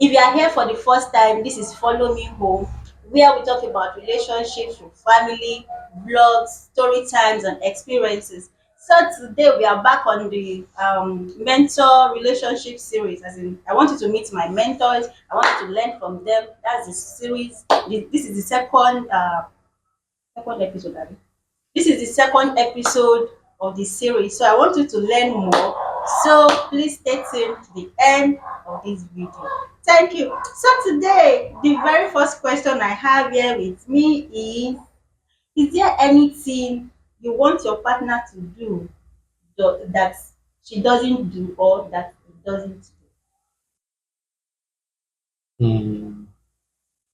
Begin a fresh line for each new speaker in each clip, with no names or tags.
If you are here for the first time, this is Follow Me Home, where we talk about relationships with family, blogs, story times, and experiences. So today we are back on the mentor relationship series. As in, I want you to meet my mentors. I want you to learn from them. That's the series. This is the second episode. Abi? This is the second episode of the series. So I want you to learn more. So please stay tuned to the end of this video. Thank you. So today, the very first question I have here with me is there anything you want your partner to do that she doesn't do or that he doesn't do?
Hmm.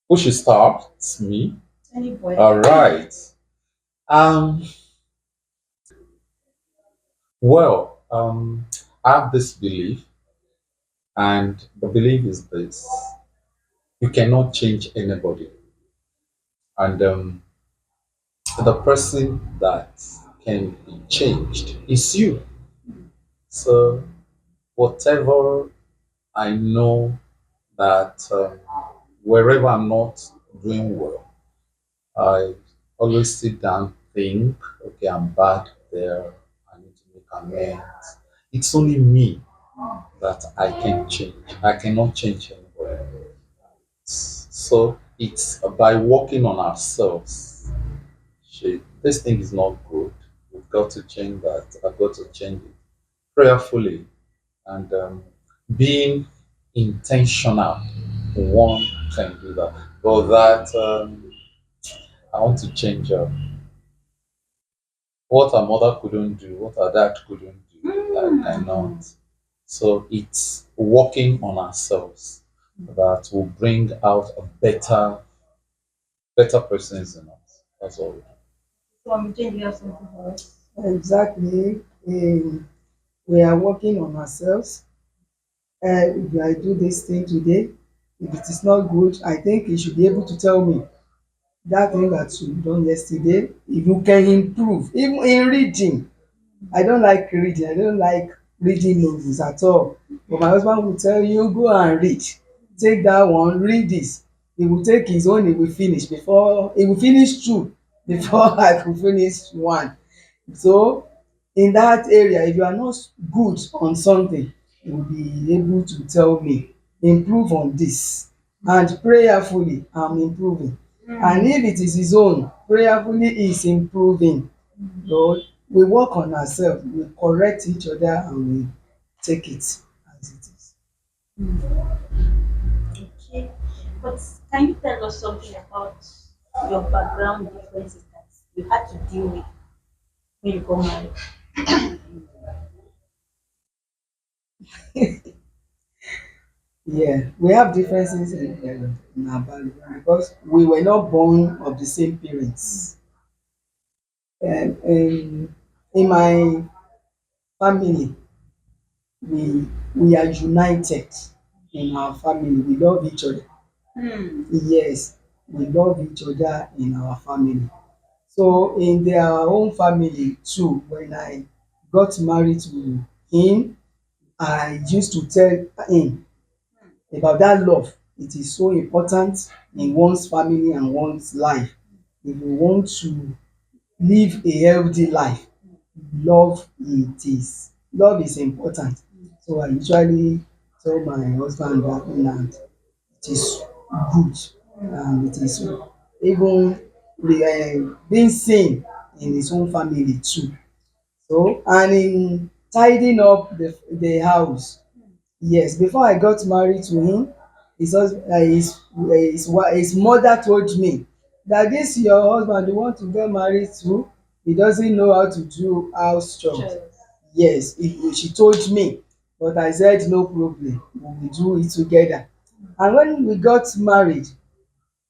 Who should start? It's me.
Anybody?
All right. Um. Well, I have this belief, and the belief is this: you cannot change anybody, and the person that can be changed is you. So whatever I know that wherever I'm not doing well, I always sit down, think, okay, I'm bad there. I need to make amends. It's only me that I can change. I cannot change anybody. So it's by working on ourselves. This thing is not good. We've got to change that. I've got to change it prayerfully and being intentional. One can do that. But that I want to change. What our mother couldn't do, what our dad couldn't do, I cannot. So it's working on ourselves that will bring out a better persons in us. That's all.
So I'm changing you something for us.
Exactly. We are working on ourselves. If I do this thing today, if it is not good, I think you should be able to tell me that thing that you done yesterday. If you can improve, even in reading, I don't like reading. I don't like reading novels at all. But my husband will tell you, go and read. Take that one, read this. He will take his own, he will finish two before I will finish one. So in that area, if you are not good on something, you will be able to tell me, improve on this. And prayerfully, I'm improving. And if it is his own, prayerfully is improving. Lord, we work on ourselves, we correct each other, and we take it as it is.
Okay. But can you tell us something about your background differences that you had to deal with when you got married?
Yeah, we have differences in our background because we were not born of the same parents. And in my family, we are united in our family. We love each other.
Hmm.
Yes, we love each other in our family. So in their own family too, when I got married to him, I used to tell him about that love. It is so important in one's family and one's life. If you want to live a healthy life, love is important. So I usually tell my husband that and it is good and it is even being seen in his own family too. So and in tidying up the house, yes, before I got married to him, his mother told me that this your husband you want to get married to, he doesn't know how to do house chores.
Sure.
Yes, she told me, but I said no problem, we will do it together. And when we got married,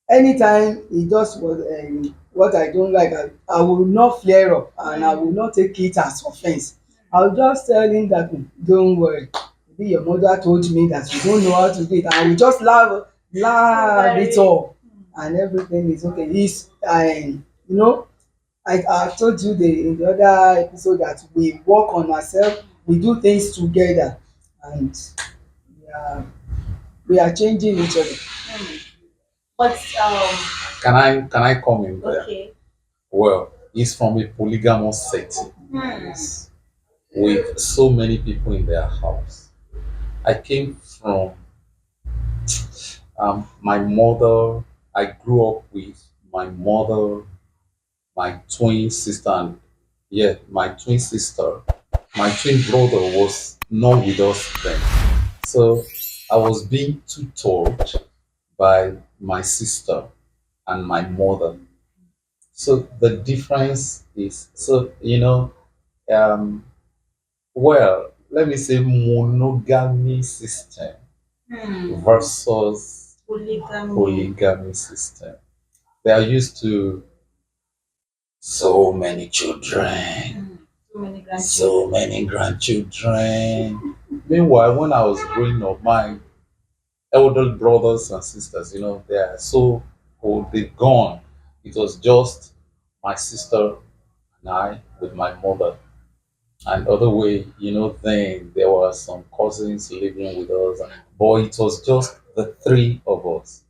anytime he does what I don't like, I will not flare up and I will not take it as offence. I will just tell him that don't worry, maybe your mother told me that you don't know how to do it, and I will just laugh it
Very.
off and everything is okay. You know, I told you in the other episode that we work on ourselves, we do things together, and we are we are changing each other.
Hmm. But
Can I come in there?
okay.
Well, he's from a polygamous setting
Hmm.
with so many people in their house. I came from my mother. I grew up with my mother, my twin sister, and yeah, my twin sister. My twin brother was not with us then. So I was being tutored by my sister and my mother. So the difference is, um, well, let me say monogamy system
Hmm.
versus
Polygamy.
polygamy system. They are used to so many children,
Hmm. So many
so
grandchildren.
many grandchildren. Meanwhile, when I was growing up, my elder brothers and sisters, they are so old, they've gone. It was just my sister and I with my mother. And other way, then there were some cousins living with us, but it was just the three of us.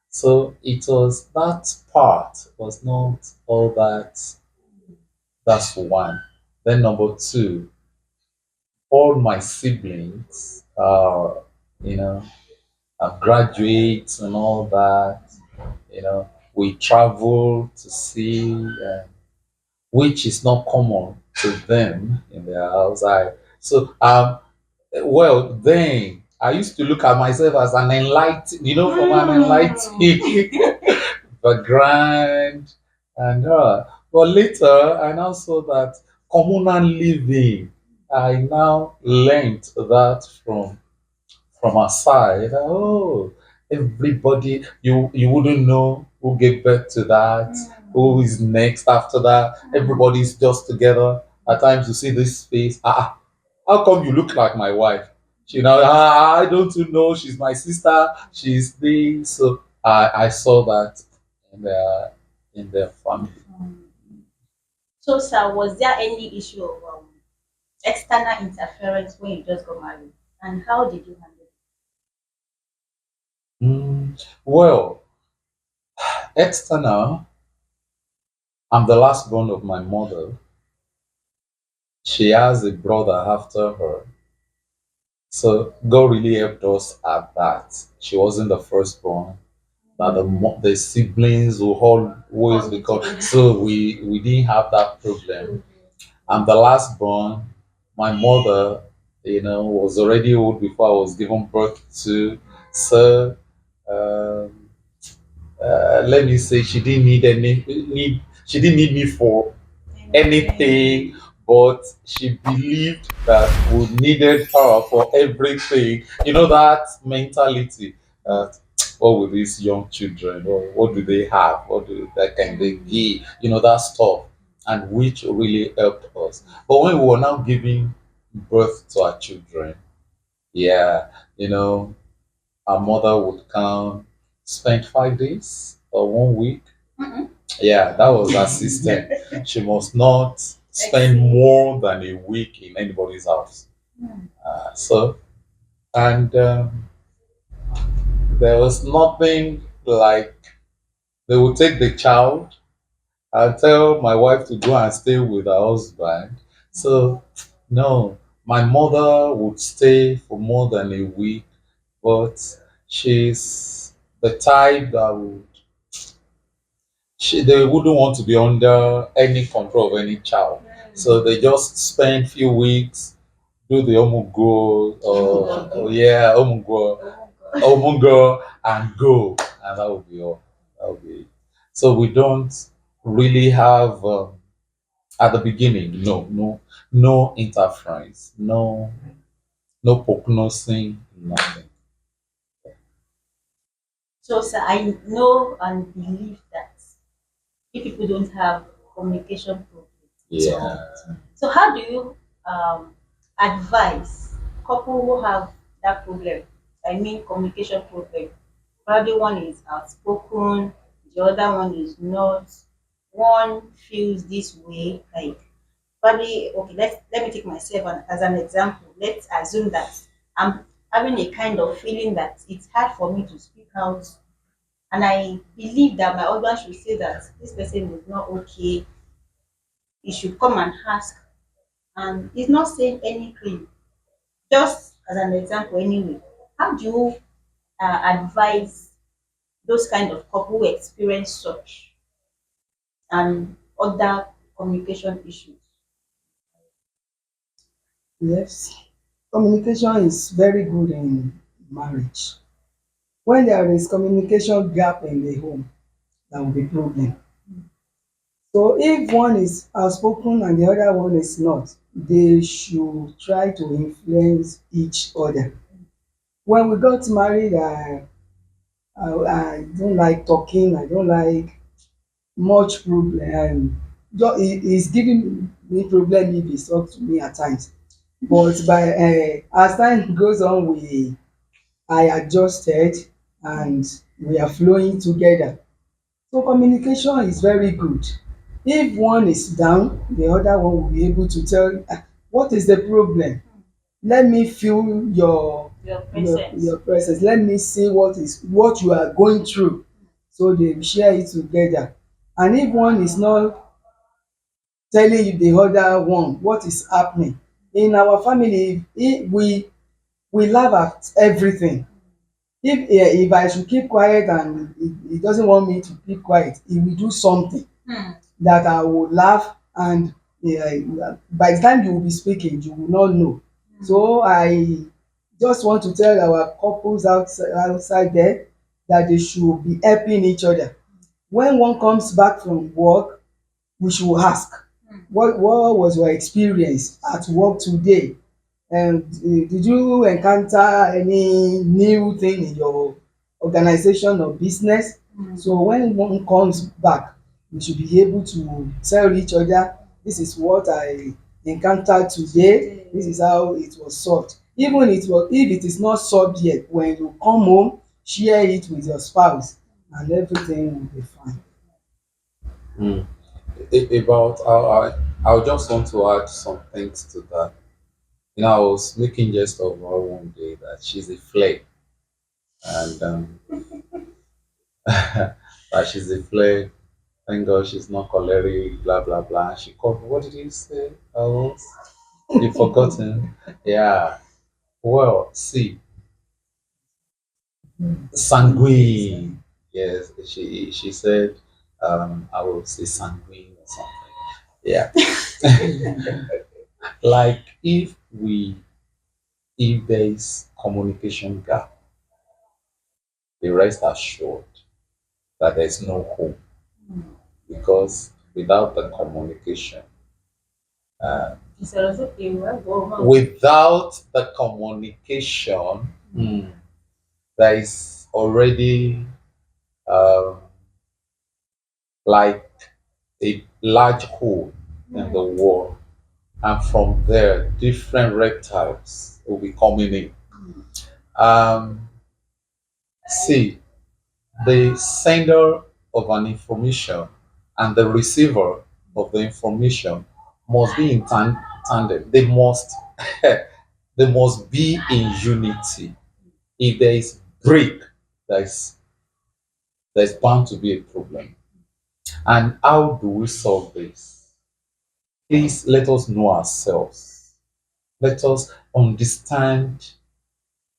So it was that part was not all that. That's one. Then number two, all my siblings are, you know, are graduates and all that. We travel to see, which is not common to them in their house. Well, then I used to look at myself as an enlightened, from an enlightened background, and but later I now saw that communal living. I now learned that from our side. Oh, everybody, you wouldn't know who gave birth to that, who is next after that. Everybody's just together. At times you see this face. How come you look like my wife? I don't know. She's my sister. She's this. So I saw that in their family.
So, sir, was there any issue of external interference when you just got married? And how did you handle it?
Well, external. I'm the last born of my mother. She has a brother after her. So God really helped us at that. She wasn't the firstborn. That the siblings will always become. So we didn't have that problem. I'm the last born. My mother, was already old before I was given birth to. So um, let me say she didn't need she didn't need me for anything, but she believed that we needed her for everything. That mentality. What with these young children? What do they have? That can they give? That stuff, and which really helped us. But when we were now giving birth to our children, yeah, our mother would come, spend 5 days or 1 week. Yeah, that was her system. She must not spend more than a week in anybody's house. So, and there was nothing like they would take the child and tell my wife to go and stay with her husband. So, no, my mother would stay for more than a week, but she's the type that they wouldn't want to be under any control of any child. So they just spend few weeks, do the omugo, yeah, omugo, and go, and that would be all. That would be it. So we don't really have at the beginning, no interference, no prognosing, nothing.
So, sir, I know and believe that if people don't have communication problems.
Yeah.
So, how do you advise couple who have that problem? I mean, communication problem. Probably one is outspoken, the other one is not. One feels this way, like probably okay. Let me take myself as an example. Let's assume that I'm having a kind of feeling that it's hard for me to speak out. And I believe that my husband should say that this person is not okay. He should come and ask. And he's not saying anything. Just as an example, anyway, how do you advise those kind of couple who experience such and other communication issues?
Yes, communication is very good in marriage. When there is communication gap in the home, there will be problem. So if one is outspoken and the other one is not, they should try to influence each other. When we got married, I don't like talking. I don't like much problem. It's giving me problem if he talk to me at times. But by as time goes on, I adjusted and we are flowing together. So communication is very good. If one is down, the other one will be able to tell what is the problem. Let me feel
Your presence.
your presence. Let me see what you are going through. So they share it together. And if one is not telling you the other one what is happening in our family, if we laugh at everything. If I should keep quiet and he doesn't want me to keep quiet, he will do something
Hmm.
that I will laugh, and by the time you will be speaking, you will not know. So I just want to tell our couples outside there that they should be helping each other. When one comes back from work, we should ask, what was your experience at work today? And did you encounter any new thing in your organization or business? So when one comes back, we should be able to tell each other, this is what I encountered today, this is how it was solved. Even if it is not solved yet, when you come home, share it with your spouse and everything will be fine.
Mm. About I just want to add some things to that. You know, I was making jest of her one day that she's a flake, and that she's a flake. Thank God she's not choleric, blah blah blah. She called. What did you say? Else? You've forgotten. Yeah. Well, see, sanguine. Yes, she said. I will say sanguine or something. Yeah. Like if there is communication gap, the rest assured that there's no hope because without the communication, uh, without the communication, there is already um, like a large hole in the wall, and from there, different reptiles will be coming in. Um, see, the sender of an information and the receiver of the information must be in tandem. They must be in unity. If there is break, there's there's bound to be a problem. And how do we solve this? Please let us know ourselves. Let us understand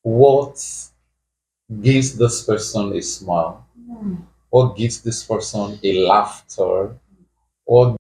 what gives this person a smile, what gives this person a laughter, what